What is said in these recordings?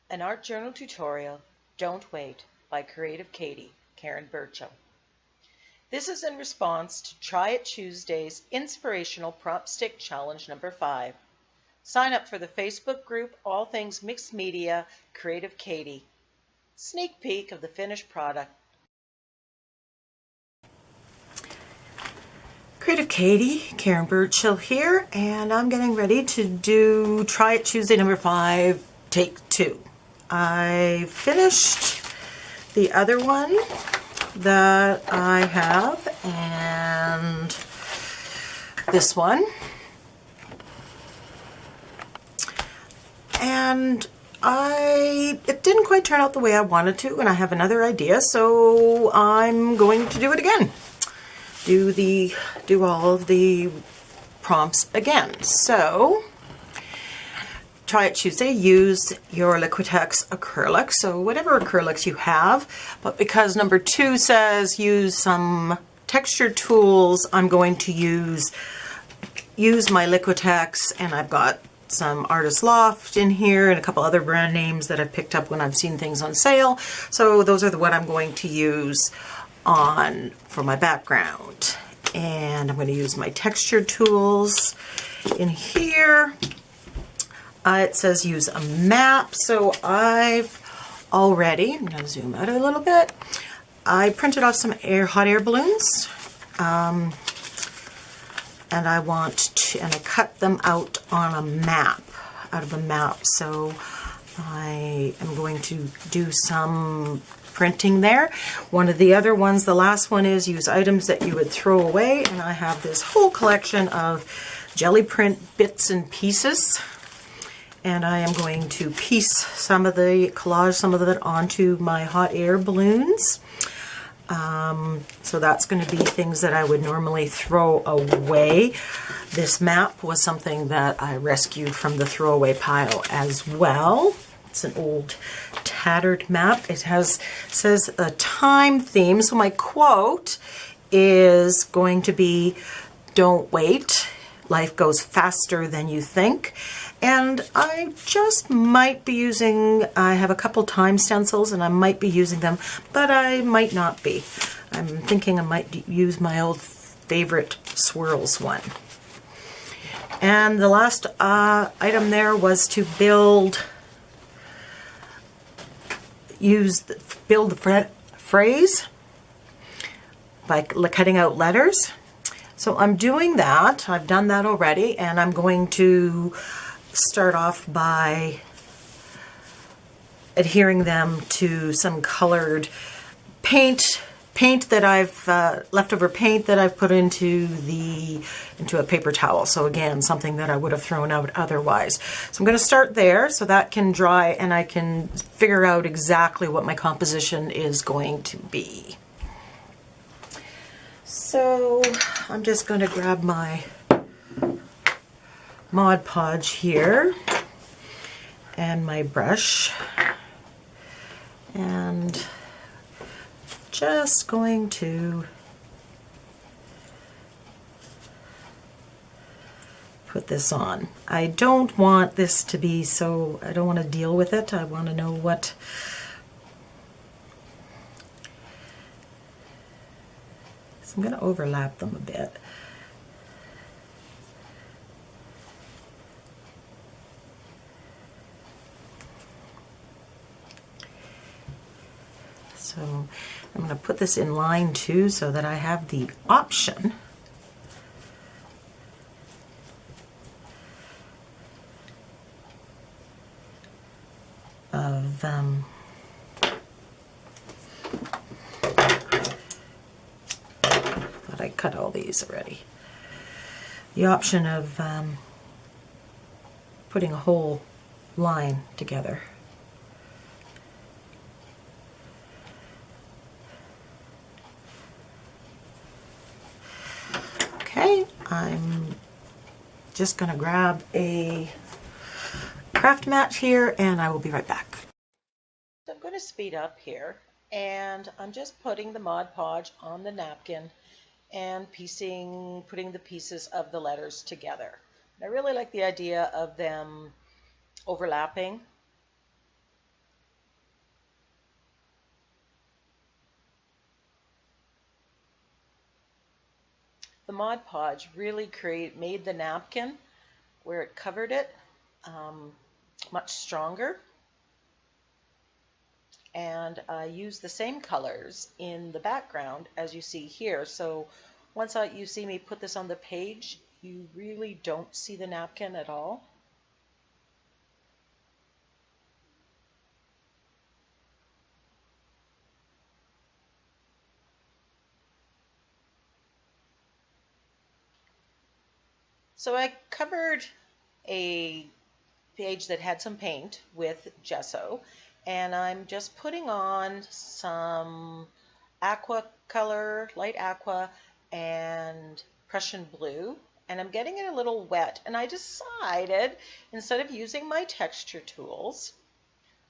An art journal tutorial, Don't Wait, by Creative Katie, Karen Burcham. This is in response to Try It Tuesday's Inspirational Prompt Stick Challenge number 5. Sign up for the Facebook group All Things Mixed Media, Creative Katie. Sneak peek of the finished product. Creative Katie, Karen Burchill here, and I'm getting ready to do Try It Tuesday number 5, take 2. I finished the other one that I have, and this one. And it didn't quite turn out the way I wanted to, and I have another idea, so I'm going to do it again. Do all of the prompts again. So, Try It Tuesday, use your Liquitex acrylic, so whatever acrylics you have, but because number 2 says use some texture tools, I'm going to use my Liquitex, and I've got some Artist Loft in here and a couple other brand names that I've picked up when I've seen things on sale. So those are what I'm going to use for my background. And I'm going to use my texture tools in here. It says use a map, so I'm going to zoom out a little bit. I printed off some hot air balloons. And I cut them out out of a map. So I am going to do some printing there. One of the other ones, the last one, is use items that you would throw away, and I have this whole collection of jelly print bits and pieces, and I am going to collage some of it onto my hot air balloons. So that's going to be things that I would normally throw away. This map was something that I rescued from the throwaway pile as well. It's an old tattered map. It says a time theme. So my quote is going to be, "Don't wait. Life goes faster than you think." And I just might be I have a couple time stencils and I might be using them, but I might not be. I'm thinking I might use my old favorite Swirls one. And the last item there was to build the phrase by cutting out letters. So I'm doing that. I've done that already, and I'm going to start off by adhering them to some colored paint that I've leftover paint that I've put into a paper towel. So again, something that I would have thrown out otherwise. So I'm going to start there so that can dry and I can figure out exactly what my composition is going to be. So I'm just going to grab my Mod Podge here and my brush, and just going to put this on. I don't want this to be I don't want to deal with it. I want to know so I'm going to overlap them a bit. So I'm going to put this in line 2 so that I have the option of but I cut all these already. The option of putting a whole line together. Okay, I'm just going to grab a craft mat here and I will be right back. So I'm going to speed up here, and I'm just putting the Mod Podge on the napkin and putting the pieces of the letters together. I really like the idea of them overlapping the Mod Podge really made the napkin where it covered it much stronger. And I use the same colors in the background as you see here. So once you see me put this on the page, you really don't see the napkin at all. So I covered a page that had some paint with gesso, and I'm just putting on some aqua color, light aqua, and Prussian blue, and I'm getting it a little wet, and I decided instead of using my texture tools,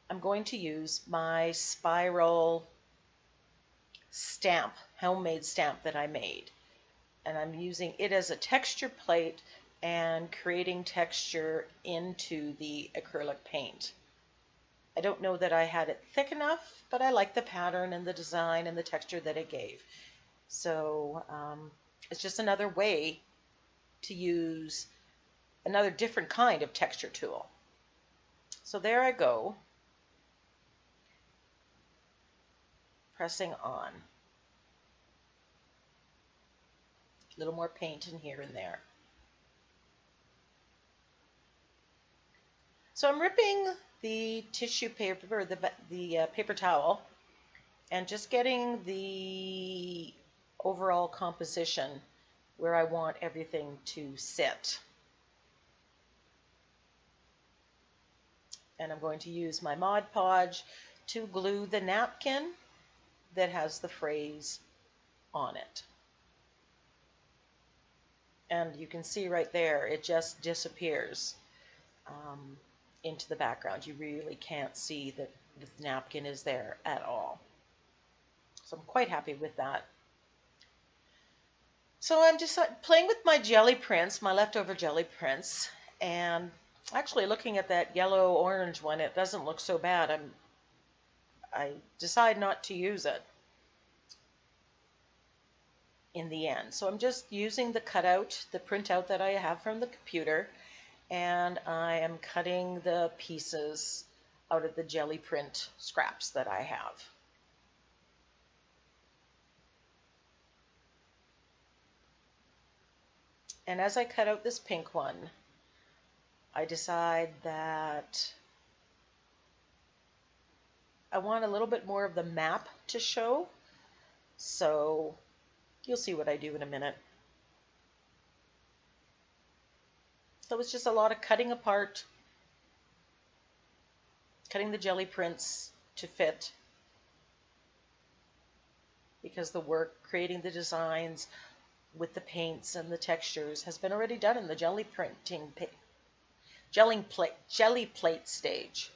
I'm going to use my spiral stamp, homemade stamp that I made, and I'm using it as a texture plate and creating texture into the acrylic paint. I don't know that I had it thick enough, but I like the pattern and the design and the texture that it gave. So it's just another way to use another different kind of texture tool. So there I go, pressing on. A little more paint in here and there. So I'm ripping the tissue paper, or the paper towel, and just getting the overall composition where I want everything to sit. And I'm going to use my Mod Podge to glue the napkin that has the phrase on it. And you can see right there, it just disappears into the background. You really can't see that the napkin is there at all. So I'm quite happy with that. So I'm just playing with my jelly prints, my leftover jelly prints, and actually looking at that yellow-orange one, it doesn't look so bad. I decide not to use it in the end. So I'm just using the cutout, the printout that I have from the computer, and I am cutting the pieces out of the jelly print scraps that I have. And as I cut out this pink one, I decide that I want a little bit more of the map to show. So you'll see what I do in a minute. So it's just a lot of cutting apart, cutting the jelly prints to fit, because the work creating the designs with the paints and the textures has been already done in the jelly plate stage.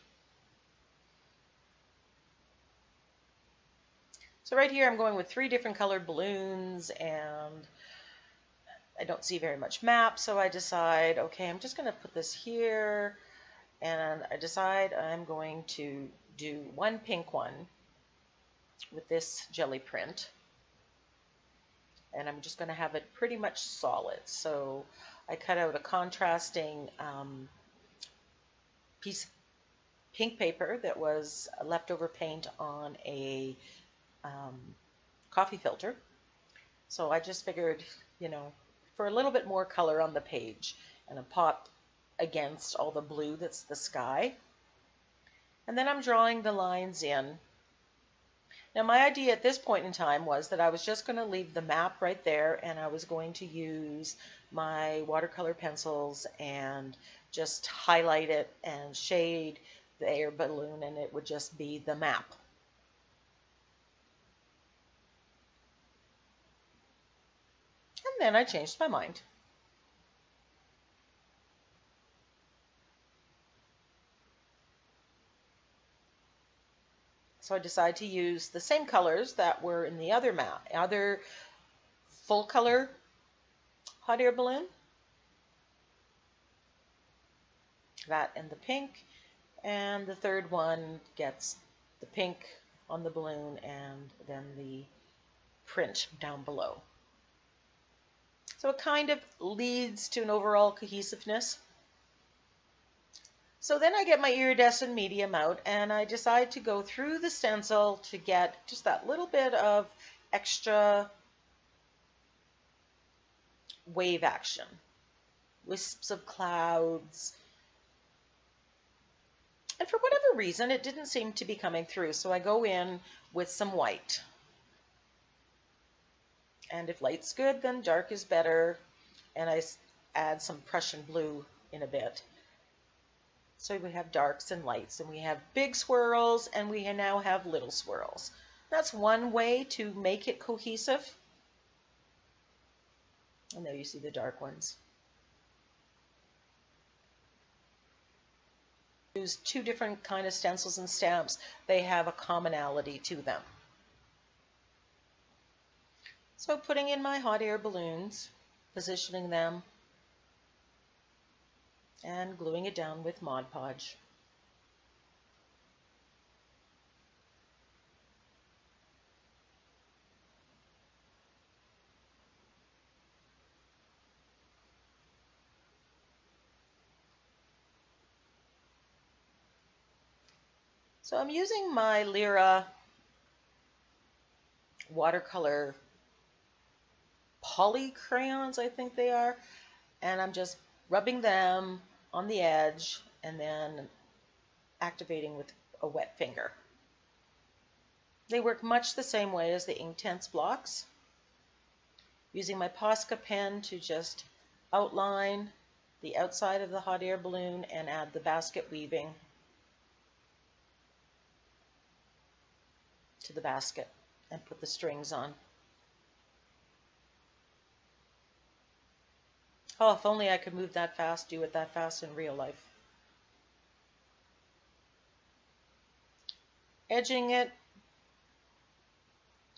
So right here I'm going with 3 different colored balloons, and I don't see very much map, so I decide, okay, I'm just going to put this here, and I decide I'm going to do one pink one with this jelly print, and I'm just going to have it pretty much solid. So I cut out a contrasting piece of pink paper that was leftover paint on a coffee filter. So I just figured, for a little bit more color on the page, and a pop against all the blue that's the sky. And then I'm drawing the lines in. Now my idea at this point in time was that I was just going to leave the map right there, and I was going to use my watercolor pencils and just highlight it and shade the air balloon, and it would just be the map. And then I changed my mind. So I decided to use the same colors that were in the other full color hot air balloon. That and the pink. And the third one gets the pink on the balloon and then the print down below. So it kind of leads to an overall cohesiveness. So then I get my iridescent medium out and I decide to go through the stencil to get just that little bit of extra wave action. Wisps of clouds. And for whatever reason, it didn't seem to be coming through. So I go in with some white. And if light's good, then dark is better. And I add some Prussian blue in a bit. So we have darks and lights, and we have big swirls, and we now have little swirls. That's one way to make it cohesive. And there you see the dark ones. Use two different kind of stencils and stamps. They have a commonality to them. So putting in my hot air balloons, positioning them, and gluing it down with Mod Podge. So I'm using my Lyra watercolor poly crayons, I think they are, and I'm just rubbing them on the edge and then activating with a wet finger. They work much the same way as the Inktense blocks. Using my Posca pen to just outline the outside of the hot air balloon and add the basket weaving to the basket and put the strings on. Oh, if only I could move that fast, do it that fast in real life. Edging it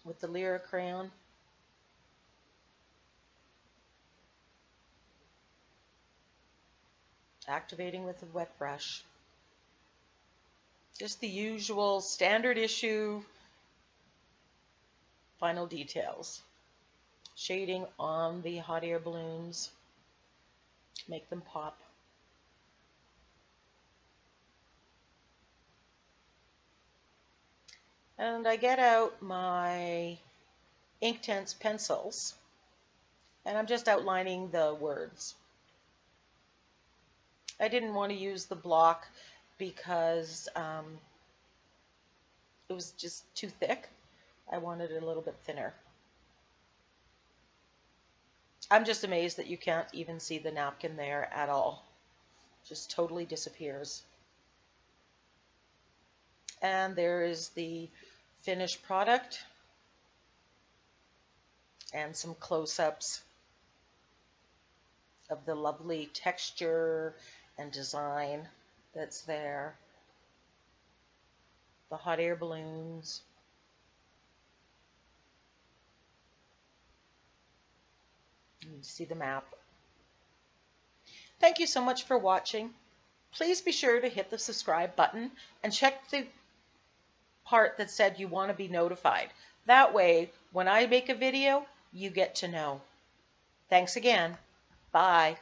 with the Lyra crayon. Activating with a wet brush. Just the usual standard issue final details. Shading on the hot air balloons. Make them pop. And I get out my Inktense pencils and I'm just outlining the words. I didn't want to use the block because it was just too thick. I wanted it a little bit thinner. I'm just amazed that you can't even see the napkin there at all. Just totally disappears. And there is the finished product and some close-ups of the lovely texture and design that's there. The hot air balloons. You see the map. Thank you so much for watching. Please be sure to hit the subscribe button and check the part that said you want to be notified. That way, when I make a video, you get to know. Thanks again. Bye.